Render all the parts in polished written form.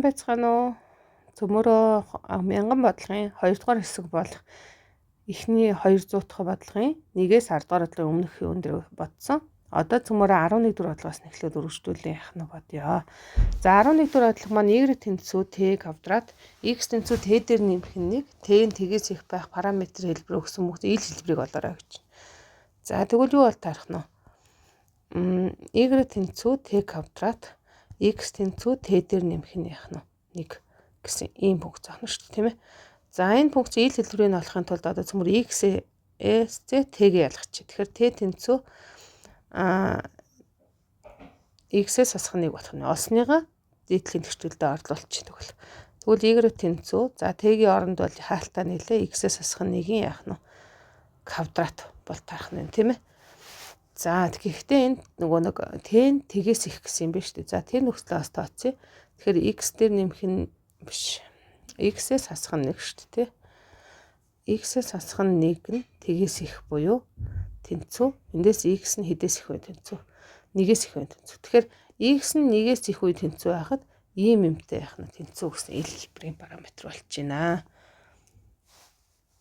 Байцгаана уу? Цөмөрөө мянган бодлогын 2 дугаар хэсэг болох эхний 200 дахь бодлогын 1-ээс 10 дугаар бодлогын өмнөх өндөр бодсон. Одоо цөмөрөө 11 дугаар бодлогоос эхлээд үргэлжлүүлэн яах нь бодъё. За 11 дугаар бодлого маань y тэнцүү t квадрат x тэнцүү t дээр нэмэх нь 1 t-ийн тгээс их байх параметр хэлбэр өгсөн мөхөд ил хэлбэрийг олоорой гэж. За тэгвэл юу бол таарах нь? Y тэнцүү t квадрат x тэнцүү t дээр нэмэх нь яах нь 1 гэсэн ийм функц авах нь шүү дээ, тийм ээ. За энэ функц ил хэлбэрийг олохын тулд одоо цөмөр x-ээс t-гээ ялгачих. Тэгэхээр t тэнцүү x-ээс асах 1 болох нь олсныгаа дээдлийн тэгшүүлдэ орлуулчих тэгвэл. Тэгвэл y тэнцүү за t-гийн оронд бол хаалтаа нэлээ x-ээс асах 1-ийн яах нь квадрат бол таарах нь тийм ээ. За тэгэхдээ энд нөгөө нэг t-ийн тгээс их гэсэн юм байна шүү дээ. За тэр нөхцлөөс тооцъё. Тэгэхээр x дээр нэмэх нь биш. X-ээс асах нь 1 шүү дээ, тий. X-ээс асах нь 1 нь тгээс их буюу тэнцүү. Эндээс x нь хэдээс их вэ тэнцүү? 1-ээс их вэ тэнцүү. Тэгэхээр x нь 1-ээс их үе тэнцүү байхад ийм юмтай яах нь тэнцүү гэсэн ил хэлбэрийн параметр болж байна.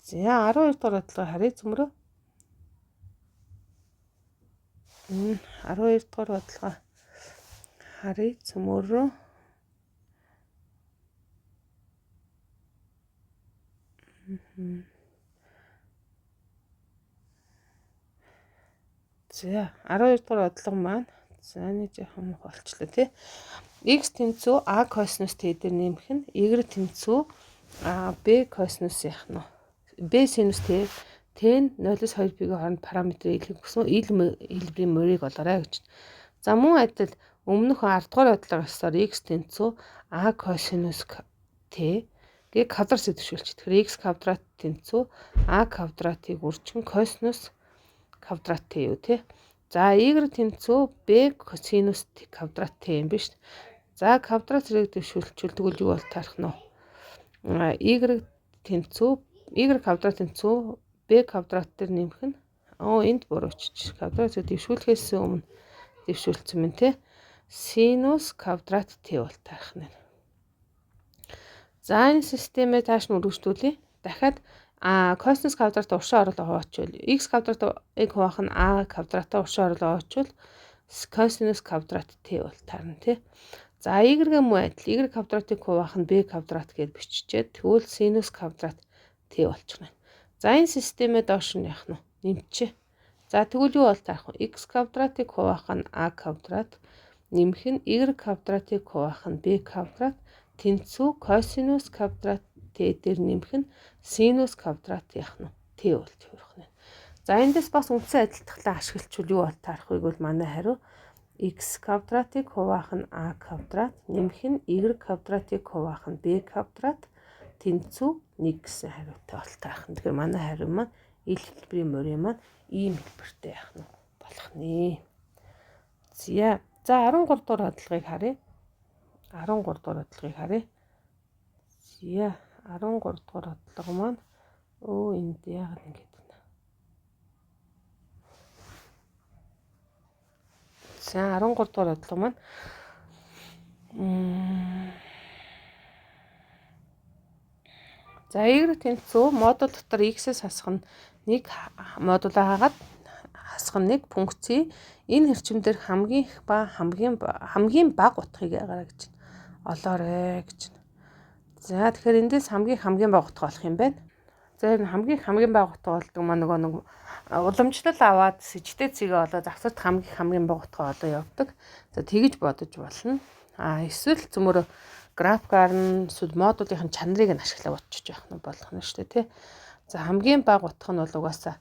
За 12 дугаар бодлого харъя цөмрөө. 12 дугаар бодлого харъя цөмрөө. За 12 дугаар бодлого маань за нэг жоохон болчлоо тий. X тэнцүү a косинус t дээр нэмэх нь y тэнцүү b косинус яах нь b синус t t-ийн 0-2 п-ийн хооронд параметрийг илгэх гэсэн ил хэлбэрийн мөрийг олоорой гэж. За мөн адил өмнөх 10 дугаар бодлогосоор x тэнцүү a косинус t гээ квадрат зөвшөөрч. Тэгэхээр x квадрат тэнцүү a квадратыг үржих нь косинус квадрат t юу тий. За y тэнцүү b синус квадрат t юм биш. За квадрат зэрэг дэвшүүлчихвэл тэгвэл юу бол таарах нь? Y тэнцүү y квадрат тэнцүү b квадрат дээр нэмэх нь энд буруучиж квадрат зэрэг дэвшүүлэхээс өмнө дэвшүүлсэн мэн тий. Синус квадрат t бол таарах нь. За энэ системээ тааш нь үргэлжлүүлье. Дахиад косинус квадрат уршаа орлого хуваачвал x квадратыг хуваах нь a квадратаа уршаа орлого хуваачвал косинус квадрат t бол таарна тий. За y-гээ мөн адил y квадратыг хуваах нь b квадрат гэж биччихээд тэгвэл синус квадрат t болчихно. За энэ системээ доош нь яах нь нэмчээ. За тэгвэл юу бол таарах вэ? X квадратыг хуваах нь a квадрат нэмэх нь y квадратыг хуваах нь b квадрат тэнцүү косинус квадрат t дээр нэмэх нь синус квадрат яах нь t болж хүрэх нь. За эндээс бас үндсэн адилтгалаа ашиглавал юу бол таарах вэ гэвэл манай хариу x квадратыг хуваах нь a квадрат нэмэх нь y квадратыг хуваах нь b квадрат тэнцүү 1 гэсэн хариутай бол таарах нь. Тэгэхээр манай хариу маань ил хэлбэрийн мөрийн маань ийм хэлбэртэй яах нь болох нэ. За 13 дугаар бодлогыг харъя. 13 дугаар бодлогыг харъя. За 13 дугаар бодлого маань энд яагаад ингэж байна. За 13 дугаар бодлого маань за y тэнцүү модуль дотор x-ээс хасах нь 1 модулаа хагаад хасах нь 1 функцийн энэ хэрчмээр хамгийн их ба хамгийн бага утгыг яагараа гэж олоорой гэж. За тэгэхээр эндээс хамгийн бага утга болох юм байна. За энэ хамгийн бага утга болдог маань нөгөө нэг уламжлал аваад сэжтэй цэгээ олоод завсарт хамгийн бага утга одоо явдаг. За тэгэж бодож болно. Эсвэл цөмөр графикаар нь эсвэл модулын чанарыг нь ашиглаад бодчих яах нь болох нь шүү дээ тий. За хамгийн бага утга нь бол угаасаа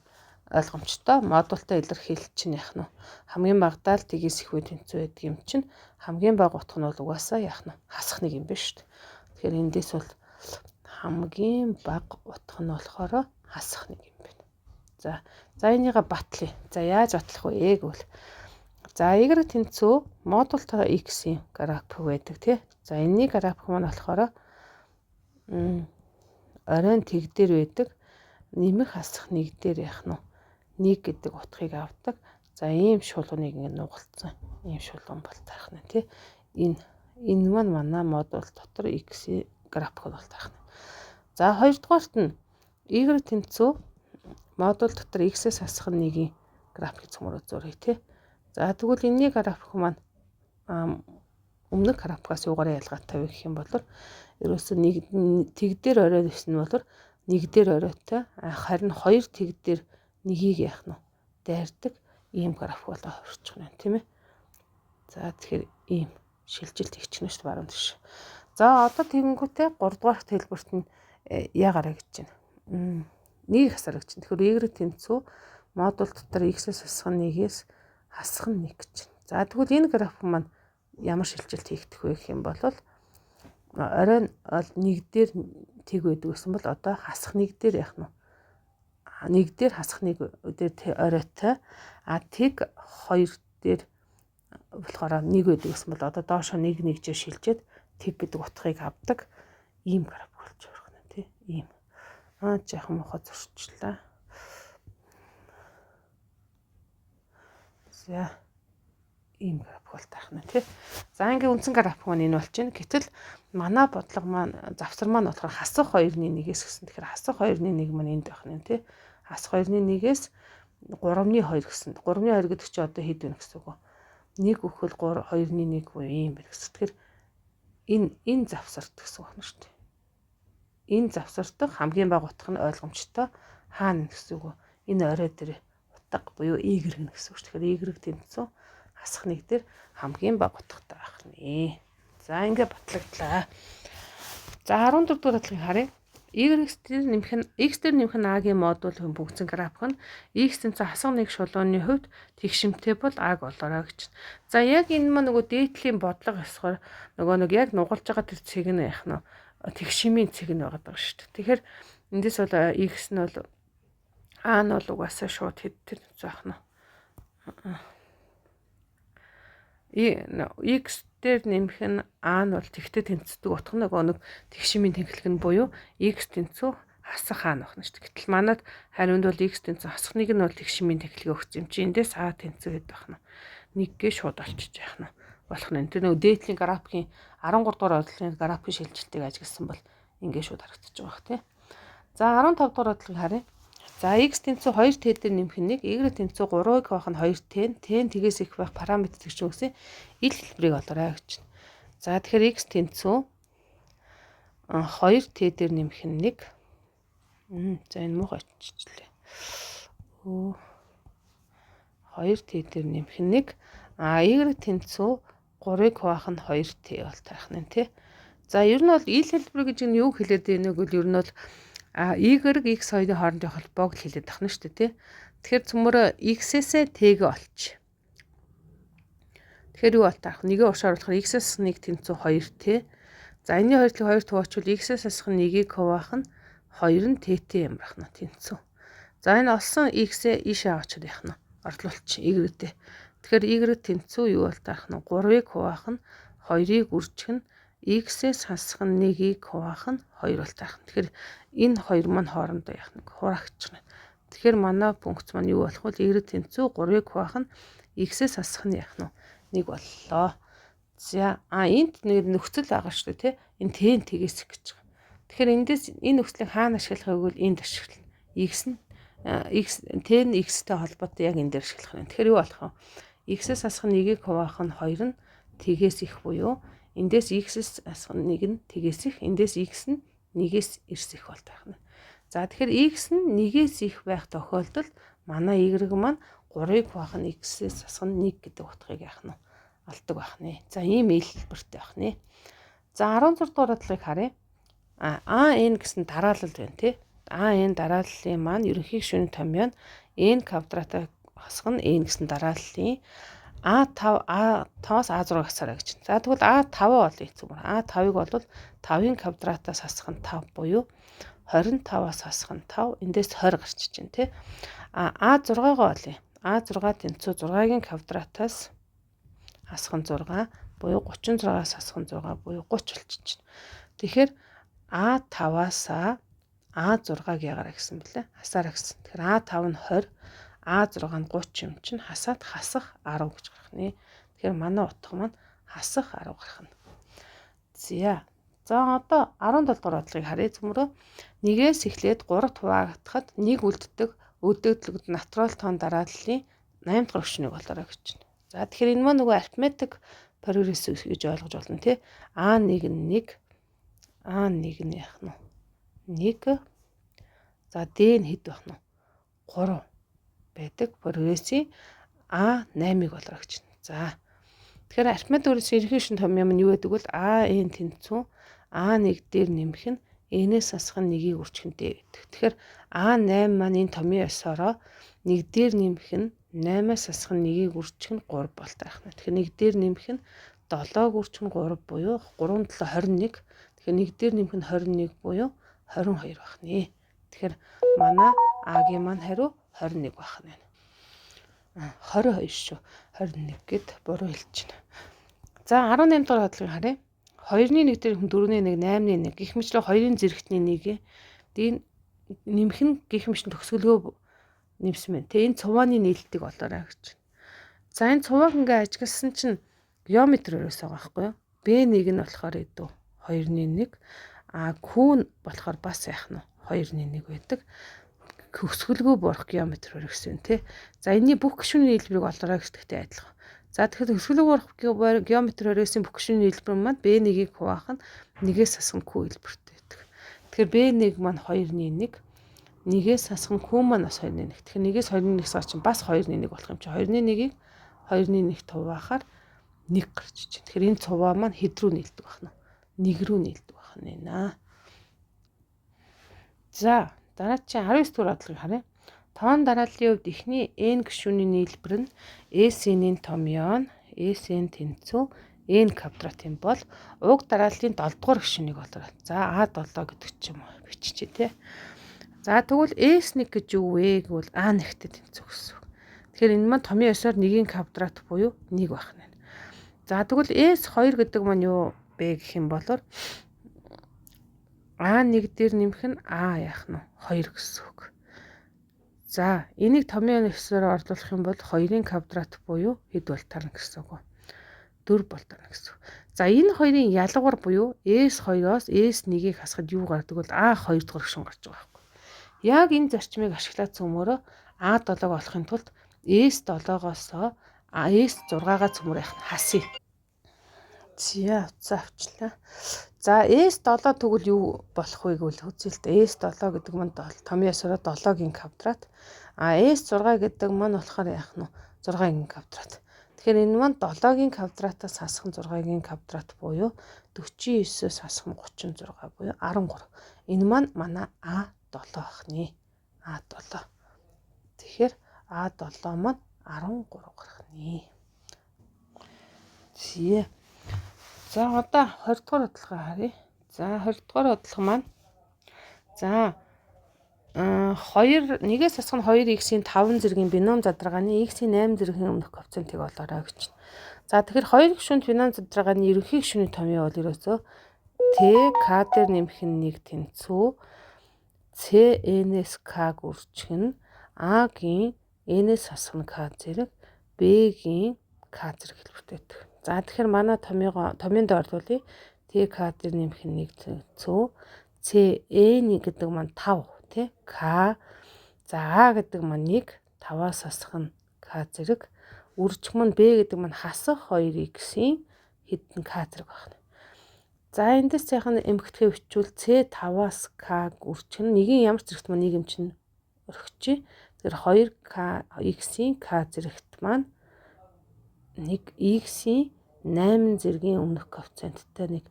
ойлгомжтой модультай илэрхийлэл чинь яах нь хамгийн багадаа л тгээс их үе тэнцүү байдаг юм чинь хамгийн бага утга нь бол угаасаа яах нь хасах нэг юм байна шүү дээ. Тэгэхээр эндээс бол хамгийн бага утга нь болохоор хасах нэг юм байна. За энийгээ батлая. За яаж батлах вэ гэвэл за y тэнцүү модультай x-ийн график байдаг тий. За энэний график маань болохоор оройн тэг дээр байдаг нэмэх хасах нэг дээр яах нь 1 гэдэг утгыг авдаг. За ийм шулууныг ингэ нугалцсан. Ийм шулуун бол таах нь тий. Энэ Энэ маань манай модуль дотор x-ийн график бол таах нь. За хоёрдугаарт нь y тэнцүү модуль дотор x-ээс хасах нэгийн график цөмөр үзүүлээ тий. За тэгвэл энэний график маань өмнөх графикаас юугаар ялгаатай вэ гэх юм бол ерөөсөө нэг тэг дээр орой дэвсэн бол нэг дээр оройтой харин хоёр тэг дээр нэгийг яах нь дайрдаг ийм график болоо орчих нь тийм ээ. За тэгэхээр ийм шилжилт хийчихнэ шүү дээ баруун тийш. За одоо тэгэнгүүтээ 3 дугаар хэлбэрт нь яагараа гэж байна. Нэг хасаар гэж байна. Тэгэхээр y тэнцүү модуль дотор x-ээс хасах нэгээс хасах нэг гэж байна. За тэгвэл энэ график маань ямар шилжилт хийгдэх вэ гэх юм бол орой нэг дээр тэг байдаг гэсэн бол одоо хасах нэг дээр яах нь нэг дээр хасах нэг дээр оройтой тэг хоёр дээр болохоор нэг байдаг гэсэн бол одоо доошо нэг нэгжээр шилжээд тэг гэдэг утгыг авдаг ийм график болж байгаа юм тий. Ийм жаахан мохоо зурчлаа. За ийм график бол таах нь тий. За ингээ үндсэн график маань энэ болж байна. Гэтэл манай бодлого маань завсар маань болохоор хасах 2-ны 1-ээс гэсэн. Тэгэхээр хасах 2-ны 1 маань энд байх нь тий. Хасах 2-ны 1-ээс 3-ны 2 гэсэн. 3-ны 2 гэдэг чинь одоо хэд вэ гэсэн үг вэ? 1 өгөхөл 2-ны 1 буюу ийм байна гэсэн. Тэгэхээр энэ завсарт гэсэн үг байна шүү дээ. Энэ завсарт хамгийн бага утга нь ойлгомжтой хаана гэсэн үг вэ? Энэ орой дээр утга буюу y гэсэн үг шүү. Тэгэхээр y тэнцүү хасах нэг дээр хамгийн бага утгатай байх нэ. За ингээ батлагдлаа. За 14 дугаар батлагыг харъя. x дээр нэмэх нь a-гийн модуль хэмбэгцэн график нь x тэнцүү хасах нэг шулууны хувьд тэгшимтэй бол a болоорой гэж. За яг энэ маань нөгөө дээдлийн бодлого ёсоор нөгөө нэг яг нугалж байгаа тэр цэг нь яах нь тэгшимийн цэг нь байгаа даа шүү дээ. Тэгэхээр эндээс бол x нь бол a нь бол угаасаа шууд хэд тэнцүү ах нь x дээр нэмэх нь a нь бол тэгтээ тэнцдэг утга нөгөө нэг тэгшимийн тэнхлэг нь буюу x тэнцүү хасах a нөх нь шүү дээ. Гэтэл манад хариунд бол x тэнцүү хасах нэг нь бол тэгшимийн тэнхлэг өгсөн юм чи эндээс a тэнцүү хэд байх нь нэггээ шууд олчиж яах нь болох нь. Тэр нөгөө дээдлийн графикийн 13 дугаар бодлогын графикийн шилжилтийг ажигласан бол ингээ шууд харагдаж байгаа бох тий. За 15 дугаар бодлогыг харъя. За x тэнцүү 2 t дээр нэмэх нь 1, y тэнцүү 3-ыг байх нь 2 t, t тэгээс их байх параметр гэж үгсэн ил хэлбэрийг олоорой гэж. За тэгэхээр x тэнцүү 2 t дээр нэмэх нь 1. За энэ муу очижлээ. 2 t дээр нэмэх нь 1, y тэнцүү 3-ыг байх нь 2 t бол таах нь тий. За ер нь бол ил хэлбэр гэж нь юу хэлээд байна вэ гэвэл ер нь бол y x хоёрын хоорондын холбоог хэлээд байна шүү дээ тий. Тэгэхээр цөмөрө x-ээс t-г олч. Тэгэхээр юу болтаах? Нэгээ уршаар болохоор x-ээс 1 тэнцүү 2 t. За энэний хоёрыг 2 төвчвөл x-ээс асах нэгийг хуваах нь 2 нь t юм байна тэнцүү. За энэ олсон x-ээ ийшээ аваад яах нь орлуулчих y-тэй. Тэгэхээр y тэнцүү юу болтаах нь 3-ыг хуваах нь 2-ыг үржих нь x-ээс хасах нь 1-ийг хуваах нь 2 болтаах. Тэгэхээр энэ хоёр маань хоорондоо яах нэг хураагч байна. Тэгэхээр манай пункт маань юу болох вэ? Y тэнцүү 3-ыг хуваах нь x-ээс хасах нь яах нь 1 боллоо. За энд нэг нөхцөл байгаа шүү дээ тий. Энэ t-н тгээс гэж байгаа. Тэгэхээр эндээс энэ нөхцөлийг хаана ашиглах вэ гэвэл энд ашиглана. t-н x-тэй холбоотой яг энэ дээр ашиглах юм. Тэгэхээр юу болох вэ? X-ээс асах нэгийг хуваах нь 2 нь тгээс их буюу эндээс x-ээс асах нэг нь тгээс их, эндээс x нь 1-ээс эрс их бол таах нь. За тэгэхээр x нь 1-ээс их байх тохиолдолд манай y маань 3-ыг хуваах нь x-ээс асах нь 1 гэдэг утгыг яах нь олдог байх нэ. За ийм ил хэлбэртэй байх нэ. За 16 дугаар бодлогыг харъя. AN гэсэн дараалал байна тий. AN дарааллын маань ерөнхий гишүүний томьёо n квадратыг хасах нь n гэсэн дарааллын A5 A5-аас A6 хасаарай гэж. За тэгвэл A5 бол хэцүү байна. A5-ыг бол 5-ын квадратаас хасах нь 5 буюу 25-аас хасах нь 5. Эндээс 20 гарчиж байна тий. A6-гаа олъё. A6 тэнцүү 6-гийн квадратаас хасах нь 6 буюу 36-аас хасах нь 6 буюу 30 болчихж байна. Тэгэхээр A5-аас A6-г ягараа гэсэн бэлээ. Хасаараа гэсэн. Тэгэхээр A5 нь 20, A6 нь 30 юм чинь хасаад хасах 10 гэж гарах нэ. Тэгэхээр манай утга маань хасах 10 гарах нь. За одоо 17 дугаар бодлогыг харъя зөвмөрөө. Нэгээс эхлээд 3 хуваагдахад нэг үлддэг өдөгдлөгд натурал тоон дарааллын 8 дахь өгшнийг болоорой гэж байна. За тэгэхээр энэ маань нөгөө арифметик прогресс гэж ойлгож болно тий. А1 нь 1, А1 нь яах нь 1. За D нь хэд байх нь 3 байдаг прогрессийн А8-ыг болоорой гэж байна. За тэгэхээр арифметик прогрессын ерөнхий шин том юм нь юу гэдэг вэ? AN тэнцүү А1 дээр нэмэх нь N-ээс асах нь 1-ийг үржихэнтэй гэдэг. Тэгэхээр А8 маань энэ томьёо ёсороо 1 дээр нэмэх нь 8-аас асах нь 1-ийг үржих нь 3 болтой байх нь. Тэгэхээр 1 дээр нэмэх нь 7-г үржих нь 3 буюу 3 7 21. Тэгэхээр 1 дээр нэмэх нь 21 буюу 22 байх нь. Тэгэхээр манай А-гийн маань хариу 21 байх нь. 22 шүү. 21 гэд буруу хэлж байна. За 18 дугаар бодлогыг харъя. 2-ны 1 дээр 4-ний 1, 8-ны 1 гэх мэтлээ 2-ын зэрэгтний 1 дийн нэмэх нь гэх мэт төгсгөлгөө нэмсэн байна. Тэ энэ цувааны нийлэлтийг олоорой гэж байна. За энэ цувааг ингээ ажигласан чинь геометр өрөөс байгаа байхгүй юу? B1 нь болохоор эдүү 2-ны 1, Q нь болохоор бас яах нь 2-ны 1 байдаг. Төгсгөлгөө бурах геометр өрөө гэсэн тий. За энэний бүх гишүүний нийлбэрийг олоорой гэдэгтэй адилхан. За тэгэхээр төгсгөлгөө бурах геометр өрөөсийн бүх гишүүний нийлбэр маань B1-ийг хуваах нь 1-ээс асах нь Q хэлбэртэй байдаг. Тэгэхээр B1 маань 2-ны 1, 1-ээс асах нь Q маань бас 2-ны 1. Тэгэхээр 1-ээс 2-ны 1 сар чинь бас 2-ны 1 болох юм чи 2-ны 1-ийг 2-ны 1-т хуваахаар 1 гарч иж. Тэгэхээр энэ цуваа маань хэд рүү нийлдэг байх нь? 1 рүү нийлдэг байх нь нэ. За дараа чинь 19 дугаар бодлогыг харъя. Тоон дарааллын хувьд эхний n гишүүний нийлбэр нь SN-ийн томьёо нь SN тэнцүү n квадратын бол уг дарааллын 7 дугаар гишүүнийг олоорой. За A7 гэдэг ч юм уу биччихье тий. За тэгвэл S1 гэж юу вэ гэвэл A1-тэй тэнцүү гэсэн. Тэгэхээр энэ маань томьёо ёсоор 1-ийн квадрат буюу 1 байх нь. За тэгвэл S2 гэдэг маань юу бэ гэх юм бол A1 дээр нэмэх нь A яах нь 2 гэсэн үг. За энийг томьёо ёсоор орлуулах юм бол 2-ын квадрат буюу хэд бол тарна гэсэн үг. 4 бол тарна гэсэн үг. За энэ хоёрын ялгуур буюу S2-оос S1-ийг хасахад юу гардаг бол A2 дугаар гишүүн гарч байгаа байхгүй. Яг энэ зарчмыг ашиглаад цөмөрөө A7-г олохын тулд S7-гоос S6-гаа цөмөр яах нь хасъя. За авчлаа. За S7 тэгвэл юу болох вэ гэвэл үзэлт S7 гэдэг маань томьёо ёсороо 7-гийн квадрат. S6 гэдэг маань болохоор яах нь 6-гийн квадрат. Тэгэхээр энэ маань 7-гийн квадратаас хасах нь 6-гийн квадрат буюу 49-өөс хасах нь 36 буюу 13. Энэ маань манай A7 байх нэ. A7. Тэгэхээр A7 маань 13 гарах нэ. Зээ. За одоо 20 дугаар бодлогоо харъя. За 20 дугаар бодлого маань за 1-ээс асах нь 2x-ийн 5 зэргийн бином задаргааны x-ийн 8 зэргийн өмнөх коэффициентийг олоорой гэж байна. За тэгэхээр 2 гишүүнд бином задаргааны ерөнхий гишүүний томьёо бол ерөөсөө T k дээр нэмэх нь 1 тэнцүү C n-ээс k үржих нь A-гийн n-ээс асах нь k зэрэг B-гийн k зэрэг хэлбэртэй байдаг. За тэгэхээр манай томьёонд орлуулъя. T k дээр нэмэх нь 1 тэнцүү C n гэдэг маань 5 тий k. За A гэдэг маань 1 5-аас асах нь k зэрэг үржих маань B гэдэг маань хасах 2x-ийн хэдэн k зэрэг байна. За эндээс яхан эмхтгэе бичвэл C5-аас k үржих нь нэгийн ямар зэрэгт маань нэг юм чинь өргөчий. Тэгэхээр 2k x-ийн k зэрэгт маань 1 x-ийн 8 зэргийн өмнөх коэффициенттэй нэг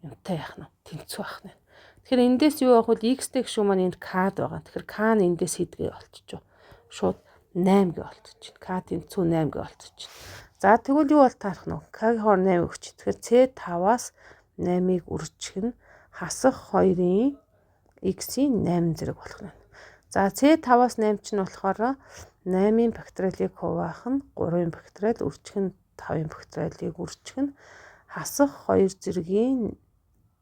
юмтай яах нь тэнцүү байх нь. Тэгэхээр эндээс юу авах вэ? X-тэй гишүүн маань энд k-д байгаа. Тэгэхээр k нь эндээс хэдгээ олчихоо. Шууд 8 гэ олчихно. K тэнцүү 8 гэ олчихно. За тэгвэл юу бол таарах нь вэ? K-ийн хоор 8 өгч. Тэгэхээр C5-аас 8-ыг үржих нь хасах 2-ын x-ийн 8 зэрэг болох нь. За C5-аас 8 чинь болохоор 8-ын факториалыг хуваах нь 3-ын факториал үржих нь 5-ын факториалыг үржих нь хасах 2 зэргийн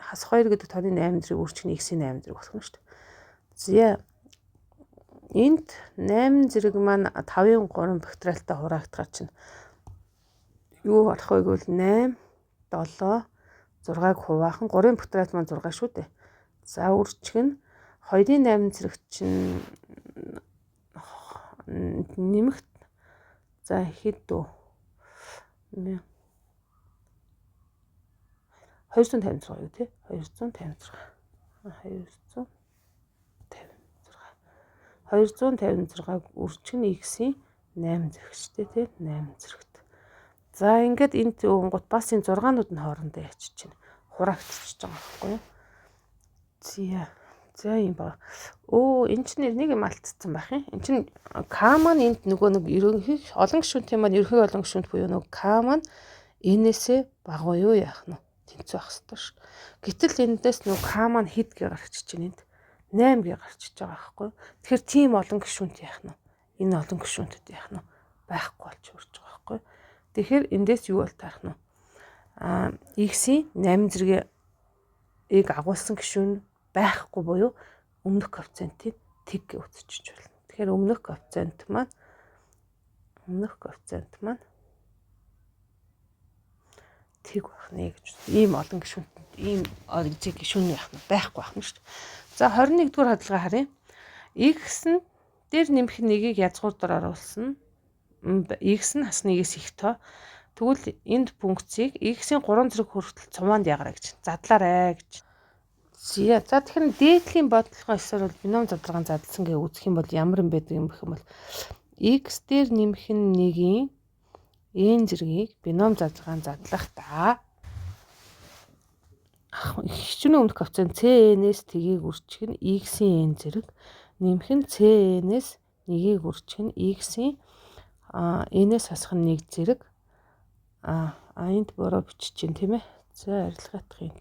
хасах 2 гэдэг тооны 8 зэрэг үржих нь x-ийн 8 зэрэг болох нь шүү дээ. За энд 8 зэрэг маань 5-ын 3 факториалтай хураагдахаар чинь юу болох вэ гэвэл 8 7 6-ыг хуваах нь 3-ын квадрат маань 6 шүү дээ. За үржих нь 2-ын 8 зэрэг чинь нэмэгт за хэд үү? 256 юу тий? 256. 256-г үржих нь x-ийн 8 зэрэгчтэй тий? 8 зэрэгт. За ингээд энд гот бас энэ 6-нууд нь хоорондоо ячиж чинь хураагчиж байгаа байхгүй юу? За юм ба. Энэ чинь нэг юм алдсан байх юм. Энэ чинь k маань энд нөгөө нэг ерөнхий олон гишүүнтэй маань ерөнхий олон гишүүнт буюу нөгөө k маань n-ээсээ бага юу яах нь тэнцүү байх ёстой ш. Гэтэл эндээс нөгөө k маань хэд гэ гарчиж чинь энд 8 гэ гарчиж байгаа байхгүй юу? Тэгэхээр тийм олон гишүүнт яах нь энэ олон гишүүнтэд яах нь байхгүй болж үрж байгаа байхгүй юу? Тэгэхээр эндээс юу бол таарах нь x-ийн 8 зэргийг агуулсан гишүүн байхгүй буюу өмнөх коэффициентийг тэг гэж үзчихэж байна. Тэгэхээр өмнөх коэффициент маань тэг байх нэ гэж. Ийм олон гишүүнт ийм гишүүн яах нь байхгүй байх нь шүү дээ. За 21-р хадлага харъя. X нь дээр нэмэх нэгийг язгуурдаар оруулсан. X нь хас нэгээс их тоо. Тэгвэл энд функцийг x-ийн 3 зэрэг хүртэл цумаанд ягараа гэж задлаарай гэж. За тэгэхээр дээдлийн бодлогоо эсвэл бол бином задлагын задлсан гэж үзэх юм бол ямар юм байдаг юм бэх юм бол x дээр нэмэх нэгийн n зэргийг бином задлагын задлагтаа хичнээн өмнөх коэффициент cn-ээс тгийг үржих нь x-ийн n зэрэг нэмэх нь cn-ээс нэгийг үржих нь x-ийн n-ээс хасах нь 1 зэрэг энд бороо бичиж чинь тийм ээ. За арилгаадах юм.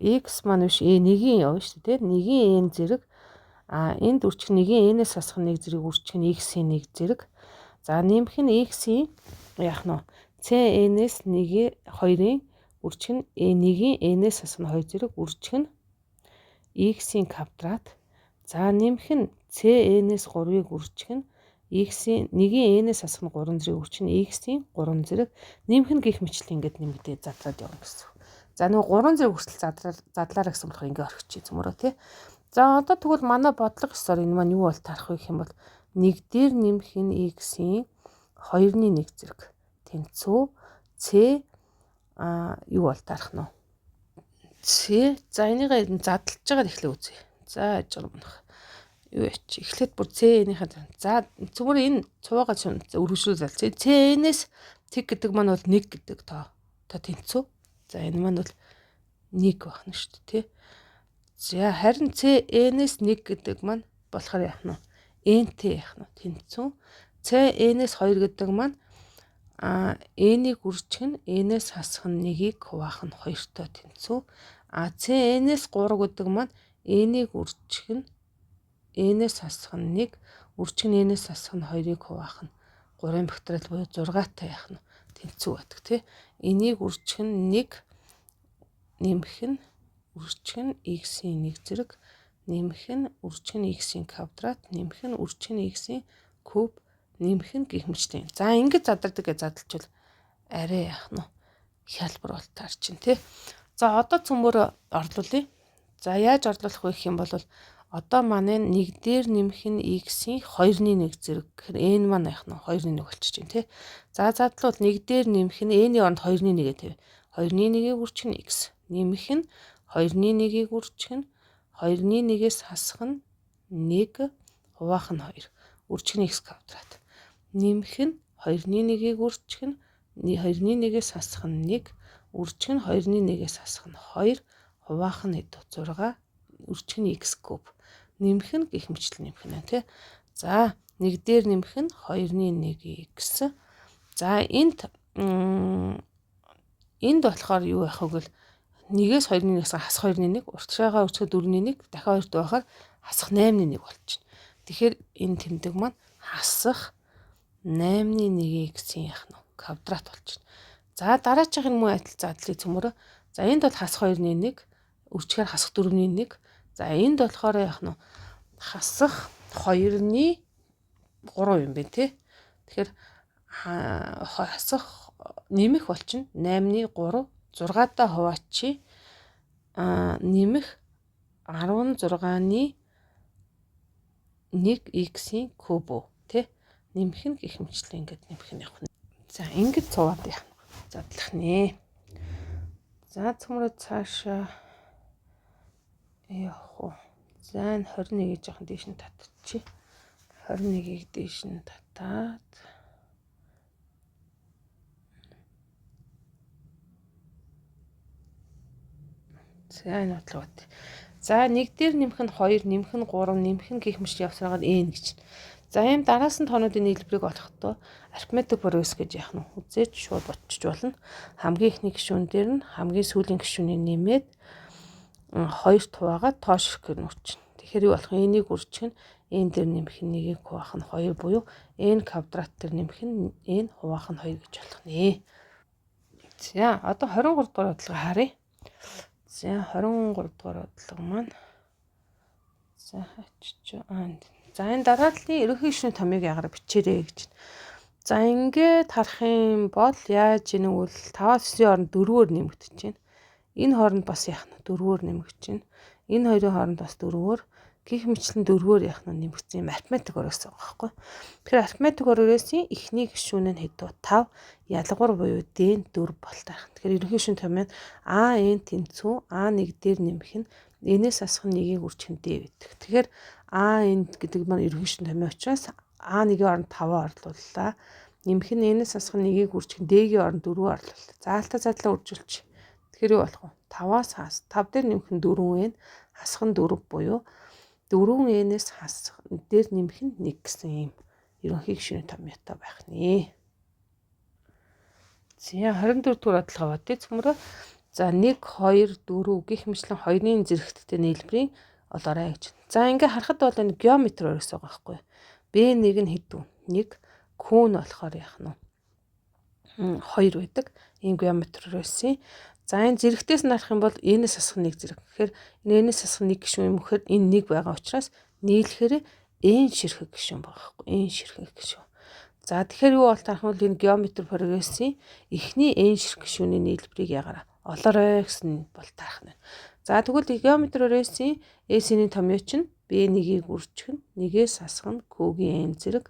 X маань биш нэгийн явна шүү дээ. Нэгийн n зэрэг энд үржих нэгийн n-ээс хасах 1 зэрэг үржих нь x-ийн 1 зэрэг. За нэмэх нь x-ийн яах нь cn-ээс 2-ын үржих нь нэгийн n-ээс хасах нь 2 зэрэг үржих нь x-ийн квадрат. За нэмэх нь cn-ээс 3-ыг үржих нь x-ийн нэгийн n-ээс хасах нь 3 зэрэг үржих нь x-ийн 3 зэрэг. Нэмэх нь гих мэтлэн ингээд нэмэгдээ задраад явна гэсэн. За нөгөө 3 зэрэг хүртэл задлаараа гэсэн болохоор ингээ орхичих зөмөрөө тий. За одоо тэгвэл манай бодлого ёсоор энэ маань юу бол тарах вэ гэх юм бол 1 дээр нэмэх нь x-ийн 2-ны 1 зэрэг тэнцүү c юу бол тарах нь c. За энийг задлж байгаа эхлэе үзье. За ажигнах юу яч эхлээд бүр c-ийнхээ за зүгээр энэ цуваагаа өргөжлүүлэл c-ээс тэг гэдэг маань бол 1 гэдэг тоо тэнцүү. За энэ маань бол 1 байна шүү дээ тий. За харин cn-ээс 1 гэдэг маань болохоор яах нь n-тэй яах нь тэнцүү. cn-ээс 2 гэдэг маань n-ийг үржих нь n-ээс хасах нь 1-ийг хуваах нь 2-той тэнцүү. cn-ээс 3 гэдэг маань n-ийг үржих нь n-ээс хасах нь 1 үржих нь n-ээс хасах нь 2-ыг хуваах нь 3-ын факториал буюу 6-тай яах нь тэнцүү байдаг тий. Энийг үржих нь 1 нэмэх нь үржих нь x-ийн 1 зэрэг нэмэх нь үржих нь x-ийн квадрат нэмэх нь үржих нь x-ийн куб нэмэх нь гэх мэттэй. За ингэж задардаг гэж задлчвал арай яах нь хялбар бол таар чинь тий. За одоо цөмөр орлуулъя. За яаж орлуулах вэ гэх юм бол одоо манай 1 дээр нэмэх нь x-ийн 2-ны 1 зэрэг гэхээр n маань яах нь 2-ны 1 болчих чинь тий. За задлуул 1 дээр нэмэх нь n-ийн оронд 2-ны 1-гээ тавь. 2-ны 1-ийг үржих нь x. Нэмэх нь 2-ны 1-ийг үржих нь 2-ны 1-ээс хасах нь 1 хуваах нь 2. Үржих нь x квадрат. Нэмэх нь 2-ны 1-ийг үржих нь 2-ны 1-ээс хасах нь 1. Үржих нь 2-ны 1-ээс хасах нь 2. Хуваах нь 6. Үржих нь x куб. Нэмэх нь гэх мэтлэн нэмэх нь тий. За 1 дээр нэмэх нь 2-ны 1x. За энд болохоор юу байх вэ гэвэл 1-ээс 2-ны 1-ээс хасах 2-ны 1 уртшаага үржихэд 4-ны 1 дахиад 2-т байхаар хасах 8-ны 1 болчихно. Тэгэхээр энэ тэмдэг маань хасах 8-ны 1x-ийн яах нь квадрат болчихно. За дараачихын мөн адил задлыг цөмөрөө. За энд бол хасах 2-ны 1 үржихээр хасах 4-ны 1. За энд болохоор яах нь хасах 2-ны 3 юм бэ тий. Тэгэхээр хасах нэмэх бол чинь 8-ны 3 6-тай хуваачи нэмэх 16-ны 1x-ийн куб үү тий нэмэх нь гэх мэтлээ ингээд нэмэх нь явах. За ингэж цуваад яах нь задлах нэ. За цөмрөө цаашаа явах уу. За 21-ийг жоохон дээш нь татчих. 21-ийг дээш нь татаад за энэ бодлого бат. За 1 дээр нэмэх нь 2, нэмэх нь 3, нэмэх нь гэх мэт явсараад n гэж. За ийм дараас нь тоонуудын нийлбэрийг олохдоо арифметик прогресс гэж яах нь үзээж шууд бодчих болно. Хамгийн ихний гишүүн дээр нь хамгийн сүүлийн гишүүнийг нэмээд 2 хуваагаад тоош ирэх гэнэ үуч. Тэгэхээр юу болох вэ? Энийг үржих нь n дээр нэмэх нь 1-ийг хуваах нь 2 буюу n квадрат дээр нэмэх нь n хуваах нь 2 гэж болох нэ. За одоо 23 дугаар бодлого харъя. За 23 дугаар бодлого маань за очиж за энэ дарааллын ерөнхий гишүүний томьёог ягаар бичээрэй гэж. За ингээд харах юм бол яаж ийнэ үл 5-9-ийн хооронд 4-өөр нэмэгдэж байна. Энэ хооронд бас яах нь 4-өөр нэмэгдэж байна. Энэ хоёрын хооронд бас 4-өөр гих мэтлэн 4-өөр яах нь нэмэгдсэн юм арифметик прогресс байгаа байхгүй. Тэгэхээр арифметик прогрессын эхний гишүүн нь хэд вэ? 5 ялгуур буюу d нь 4 болтойх. Тэгэхээр ерөнхий гишүүн томьёо n тэнцүү a1 дээр нэмэх нь n-ээс асах нь 1-ийг үржих нь d гэдэг. Тэгэхээр n гэдэг маань ерөнхий гишүүн томьёо учраас a1-ийн оронд 5 орлууллаа. Нэмэх нь n-ээс асах нь 1-ийг үржих нь d-ийн оронд 4 орлууллаа. Заалтаа задлаа үржүүлчих. Тэгэхээр юу болох вэ? 5-аас хас 5 дээр нэмэх нь 4n хасах нь 4 буюу 4n-ээс хасах дээр нэмэх нь 1 гэсэн юм ерөнхий гишүүний томьёотой байх нэ. За 24 дугаар бодлого бод цөмрөө. За 1 2 4 гих мэтлэн 2-ын зэрэгттэй нийлбэрийн олоорой гэж. За ингээ харахад бол энэ геометри өрөөс байгаа байхгүй. B1 нь хэд вэ? 1 Q нь болохоор яах нь 2 байдаг. Энэ геометри өрөөсийн. За энэ зэрэгтээс нь харах юм бол n-ээс асах 1 зэрэг. Тэгэхээр n-ээс асах 1 гишүүн юм гэхээр энэ 1 байгаа учраас нийлэхээр n ширхэг гишүүн байгаа байхгүй. n ширхэг гишүүн. За тэгэхээр юу бол тарах нь энэ геометри прогрессын эхний n ширхэг гишүүний нийлбэрийг ягараа олоорой гэсэн бол тарах нь. За тэгвэл геометри прогрессын S-ийн томьёо чинь B1-ийг үржих нь 1-ээс асах нь Q-гийн n зэрэг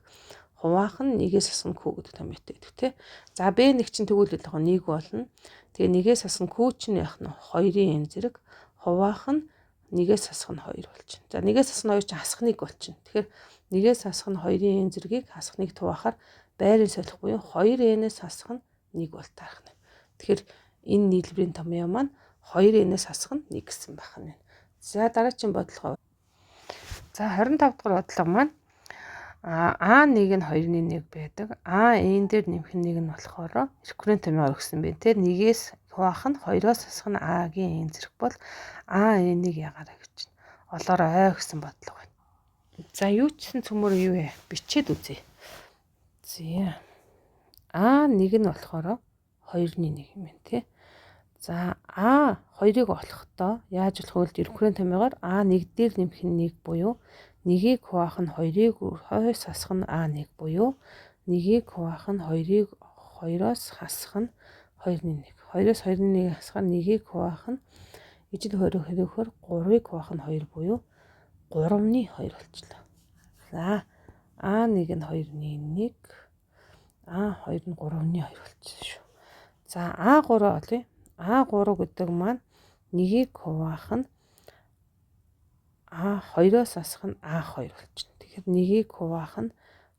хуваах нь 1-ээс асах нь Q гэдэг томьёотой гэдэг тий. За B1 чинь тэгвэл 1 болно. Тэгээ 1-ээс асах нь Q чинь яах нь 2-ын n зэрэг хуваах нь 1-ээс асах нь 2 болчихно. За 1-ээс асах нь 2 чинь асах 1 болчихно. Тэгэхээр 1-ээс асах нь 2-ын n зэргийг асах 1 хуваахаар байрын солих буюу 2n-ээс асах нь 1 бол тарах нь. Тэгэхээр энэ нийлбэрийн томьёо маань 2n-ээс асах нь 1 гэсэн байх нь. За дараагийн бодлого. За 25 дугаар бодлого маань A1 нь 2-ны 1 байдаг. n дээр нэмэх нь 1 нь болохоор рекуррент томьёоор өгсөн байна. Тэр 1-ээс хуваах нь 2-оос асах нь A-гийн n зэрэг бол n-ийг ягараа гэж байна. Олоорой гэсэн бодлого байна. За юу ч гэсэн цөмөр юу вэ? Бичээд үзье. За A1 нь болохоор 2-ны 1 юм байна тий. За A2-ыг олохдоо яаж болох вэ? Рекуррент томьёогоор A1 дээр нэмэх нь 1 буюу 1-ийг хуваах нь 2-ыг 2-оос хасах нь A1 буюу 1-ийг хуваах нь 2-ыг 2-оос хасах нь 2-ны 1. 2-оос 2-ны 1 хасахаар 1-ийг хуваах нь ижил хөрөхөөр 3-ыг хуваах нь 2 буюу 3-ны 2 болчихлоо. За A1 нь 2-ны 1, A2 нь 3-ны 2 болчихсон шүү. За A3 олъё. A3 гэдэг маань 1-ийг хуваах нь A2-оос асах нь A2 болчихно. Тэгэхээр 1-ийг хуваах нь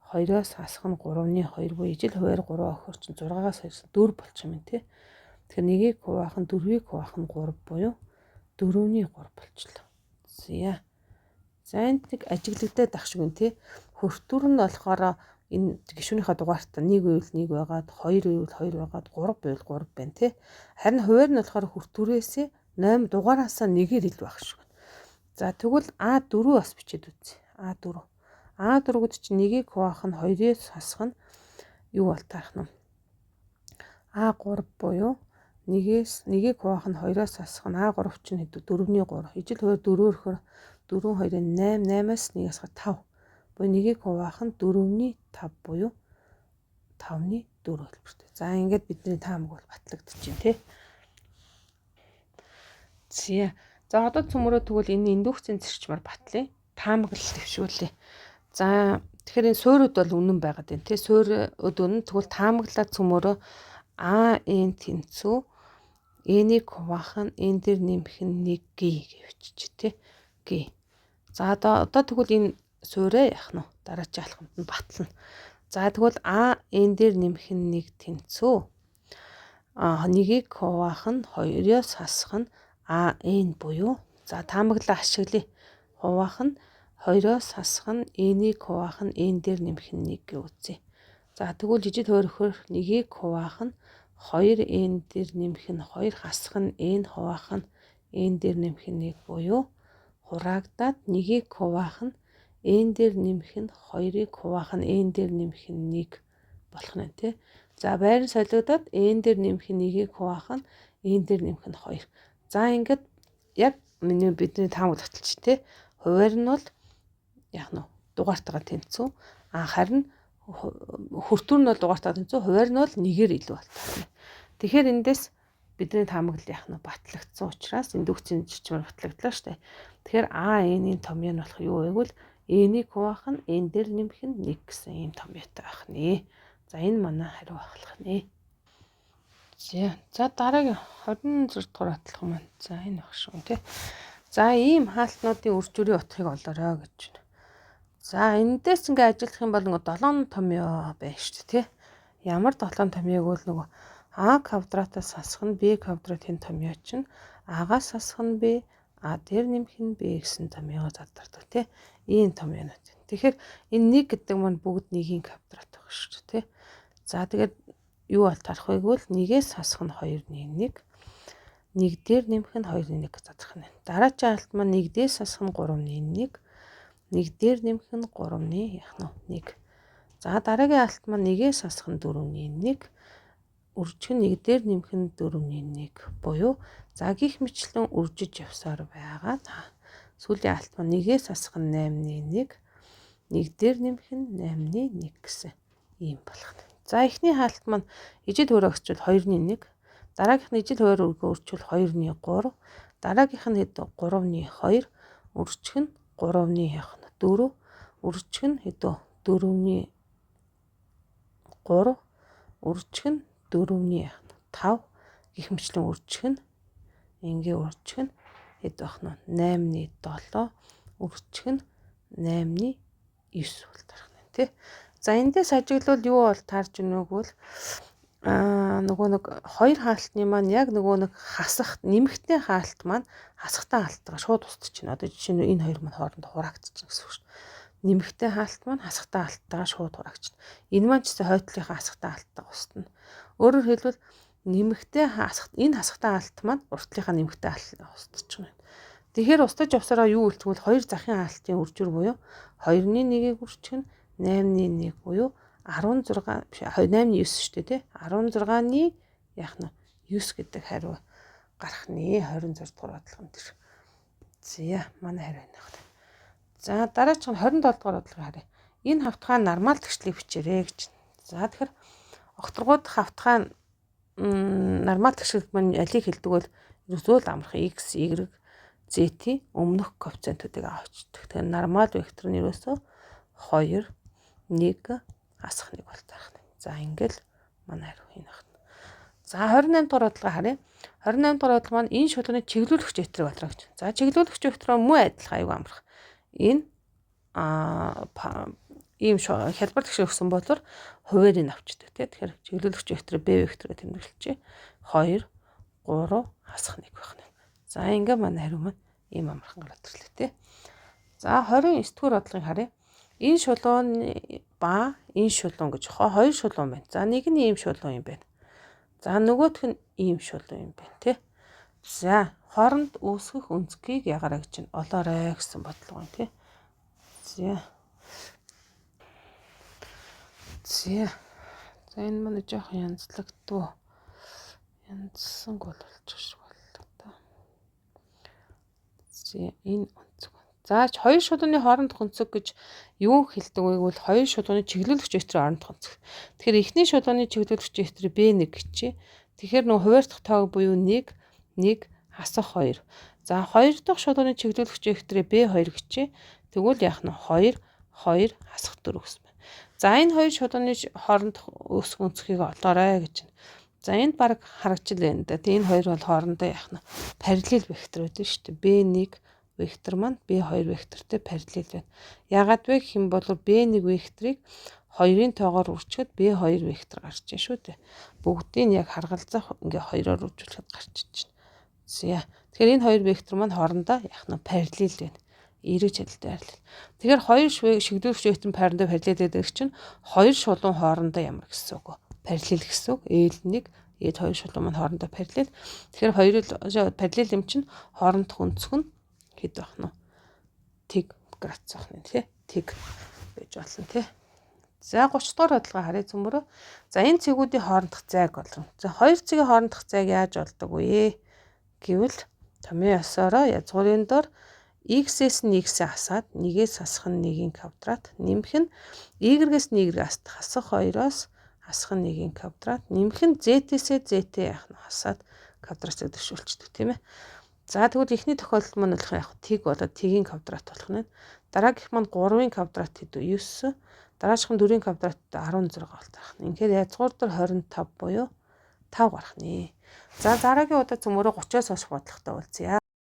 2-оос асах нь 3-ны 2 буюу ижил хуваар 3 охир чинь 6-аас 2 4 болчих юм тий. Тэгэхээр 1-ийг хуваах нь 4-ийг хуваах нь 3 буюу 4-ний 3 болчихлоо. За энд нэг ажиглагдаад ах шиг юм тий. Хөртүр нь болохоор энэ гишүүнийхээ дугаартаа 1 үйл 1 байгаад 2 үйл 2 байгаад 3 байвал 3 байна тий. Харин хуваар нь болохоор хөртүрээсээ 8 дугаараасаа 1-ээр ил байх шиг. За тэгвэл A4 бас бичээд үзье. A4 гэдэг чинь 1-ийг хуваах нь 2-оос хасах нь юу бол тарах нь A3 буюу 1-ийг хуваах нь 2-оос хасах нь A3 чинь хэд 4-ний 3 ижил хуваар 4-өөр 4 2-ын 8 8-аас 1-ээс 5 буюу 1-ийг хуваах нь 4-ний 5 буюу 5-ны 4 хэлбэртэй. За ингээд бидний таамаг бол батлагдчихэв тий. За одоо цөмөрөө тэгвэл энэ индукцийн зарчмаар батлая. Таамаг л төвшүүлээ. За тэгэхээр энэ суурьуд бол үнэн байгаад байна тий. Суурьуд үнэн тэгвэл таамаглаад цөмөрөө А N тэнцүү N-ийг хуваах нь N дээр нэмэх нь 1 G гэвч тий. G. За одоо тэгвэл энэ суурьа яах нь дараагийн алхамд нь батлана. За тэгвэл А N дээр нэмэх нь 1 тэнцүү. Нэгийг хуваах нь 2-оос хасах нь А N буюу за таамаглаа ашиглая. Хуваах нь 2-оос хасах нь N-ийг хуваах нь N дээр нэмэх нь 1 гэж үзье. За тэгвэл жижиг төөрөхөр нэгийг хуваах нь 2N дээр нэмэх нь 2 хасах нь N хуваах нь N дээр нэмэх нь 1 буюу хураагдаад нэгийг хуваах нь N дээр нэмэх нь 2-ыг хуваах нь N дээр нэмэх нь 1 болох нь тий. За байр нь солигдоод N дээр нэмэх нь 1-ийг хуваах нь N дээр нэмэх нь 2. За ингээд яг бидний таамаг таталч тий. Хуваар нь бол яах нь дугаартайгаа тэнцүү. Харин хүртүүр нь бол дугаартайгаа тэнцүү. Хуваар нь бол 1-ээр илүү болтой. Тэгэхээр эндээс бидний таамаг л яах нь батлагдсан учраас индукцийн зарчмаар батлагдлаа шүү дээ. Тэгэхээр А N-ийн томьёо нь болох юу вэ гэвэл N-ийг хуваах нь N дээр нэмэх нь 1 гэсэн ийм томьёотой байх нэ. За энэ манай хариу болох нэ. За дараагийн 26 дугаар баталгаа маань. За энэ баг шүү тий. За ийм хаалтнуудын үр дүрийн утгыг олоорой гэж байна. За эндээс ингээ ажиллах юм бол нөгөө 7 томьёо байна шүү дээ тий. Ямар 7 томьёог бол нөгөө А квадратаас хасах нь B квадратын томьёо чинь А-гаас хасах нь B, А дээр нэмэх нь B гэсэн томьёо задардаг тий. Ийм томьёонууд. Тэгэхээр энэ 1 гэдэг маань бүгд 1-ийн квадрат байх шүү дээ тий. За тэгээд юу бол тарах вэ гэвэл 1-ээс хасах нь 2-ны 1. 1 дээр нэмэх нь 2-ны 1 гэж задрах нь. Дараагийн алт маань 1-дээс хасах нь 3-ны 1. 1 дээр нэмэх нь 3-ны яах нь 1. За дараагийн алт маань 1-ээс хасах нь 4-ны 1. Үржих нь 1 дээр нэмэх нь 4-ны 1 буюу за гих мэтлэн үржиж явсаар байгаа. Сүүлийн алт маань 1-ээс хасах нь 8-ны 1. 1 дээр нэмэх нь 8-ны 1 гэсэн ийм болох нь. За эхний хаалт маань ижил хөрөө өсчвөл 2-ны 1. Дараагийнх нь ижил хөрөө өргөөрчвөл 2-ны 3. Дараагийнх нь хэд 3-ны 2. Үржих нь 3-ны 4. Үржих нь хэд 4-ны 3. Үржих нь 4-ний 5 гих мэтлэн үржих нь ингээ үржих нь хэд байх нь 8-ны 7 үржих нь 8-ны 9 бол тарах нь тий. За эндээс ажиглал юу бол таарж өгнөг бол нөгөө нэг хоёр хаалтны маань яг нөгөө нэг хасах нэмэгтэй хаалт маань хасахтай хаалтайгаа шууд устчихна. Одоо жишээ нь энэ хоёр маань хоорондоо хураагдчихна гэсэн үг шүү дээ. Нэмэгтэй хаалт маань хасахтай хаалттайгаа шууд хураагдчихна. Энэ маань ч гэсэн хойдлынхаа хасахтай хаалттайгаа устна. Өөрөөр хэлбэл нэмэгтэй энэ хасахтай хаалт маань уртлынхаа нэмэгтэй хаалттай устчихна. Тэгэхээр устж явсараа юу үлдгвэл хоёр захын хаалтын үржир буюу 2-ны 1-ийг үржих нь 8-ны 1 буюу 16 биш 8-ны 9 шүү дээ тий. 16-ны яах нь 9 гэдэг хариу гарах нэ 26 дугаар бодлого энэ. За манай хариу энэ байна. За дараач нь 27 дугаар бодлого харъя. Энэ хавтгай нормал тэгшлийг бичээрэй гэж. За тэгэхээр огторгууд хавтгай нормал тэгшил маань алийг хэлдэг бол ерөөсөө л амархан x, y, z-ийн өмнөх коэффициентуудыг авчдаг. Тэгэхээр нормал вектор нь ерөөсөө 2 1 хасах 1 бол таах. За ингээл манай хариу энэ байна. За 28 дугаар бодлого харъя. 28 дугаар бодлого маань энэ шулууны чиглүүлэгч векторыг батлах гэж. За чиглүүлэгч вектор муу адилхан аюу амарх. Энэ ийм хялбар тэгшил өгсөн болоор хуваарийг авчдаг тий. Тэгэхээр чиглүүлэгч вектор b векторыг тэмдэглэжээ. 2 3 хасах 1 байх нь. За ингээ манай хариу маань ийм амархан гараад ирлээ тий. За 29 дугаар бодлогыг харъя. Энэ шулуун ба энэ шулуун гэж хоёр шулуун байна. За нэг нь ийм шулуун юм байна. За нөгөөх нь ийм шулуун юм байна тий. За хооронд үүсгэх өнцгийг ягараа гэж олоорой гэсэн бодлого байна тий. За энэ манай жоох янзлагдв. Янзсанг бол болчих шиг боллоо та. За энэ өнцөг. За хоёр шулууны хоорондох өнцөг гэж юу хэлдэг вэ гэвэл хоёр шулууны чиглүүлэгч векторын хоорондох өнцөг. Тэгэхээр эхний шулууны чиглүүлэгч векторыг B1 гэчээ. Тэгэхээр нөгөө хуваагдах тоог буюу 1 1 хасах 2. За хоёр дахь шулууны чиглүүлэгч векторыг B2 гэчээ. Тэгвэл яах нь 2 2 хасах 4 гэсэн байна. За энэ хоёр шулууны хоорондох өсөх өнцгийг олоорой гэж байна. За энд баг харагдчихлаа энэ да. Энэ хоёр бол хоорондоо яах нь параллел вектор байдаг шүү дээ. B1 вектор маань B2 вектортэй параллел байна. Яагаад вэ гэх юм бол B1 векторыг 2-ын тоогоор үрчихэд B2 вектор гарч ийн шүү дээ. Бүгдийг яг харгалзах ингээ 2-оор үржүүлэхэд гарч иж байна. За тэгэхээр энэ хоёр вектор маань хоорондоо яах нь параллел байна. Эргэж адилтай параллел. Тэгэхээр хоёр шигдвэрч векторын параллел байдаг чинь хоёр шулуун хоорондоо ямар гэсэн үг вэ? Параллел гэсэн үг. L1 эд хоёр шулуун маань хоорондоо параллел. Тэгэхээр хоёр параллел юм чинь хоорондох өнцөг нь хэд байх нь тэг градус байх нь тий. Тэг байж болно тий. За 30 дугаар бодлого харъя цөмөрөө. За энэ цэгүүдийн хоорондох зайг олно. За хоёр цэгийн хоорондох зайг яаж олдог вэ гэвэл томьёо ёсороо язгуурын дор x-с нь x-ээ хасаад 1-ээс хасах нь 1-ийн квадрат нэмэх нь y-гээс нь y-г хасах 2-оос хасах нь 1-ийн квадрат нэмэх нь z-ээс z-ээ яах нь хасаад квадратыг дэвшүүлчихдэг тийм ээ. За тэгвэл эхний тохиолдол маань болох яг тэг болоод тэгийн квадрат болох нь. Дараагийнх маань 3-ын квадрат хэд вэ? 9. Дараагийнх нь 4-ийн квадрат 16 болтойх нь. Ингээд язгуур дээр 25 буюу 5 гарах нэ. За дараагийн удаа цөмөрөө 30-аас хойш бодлоготой уулзъя.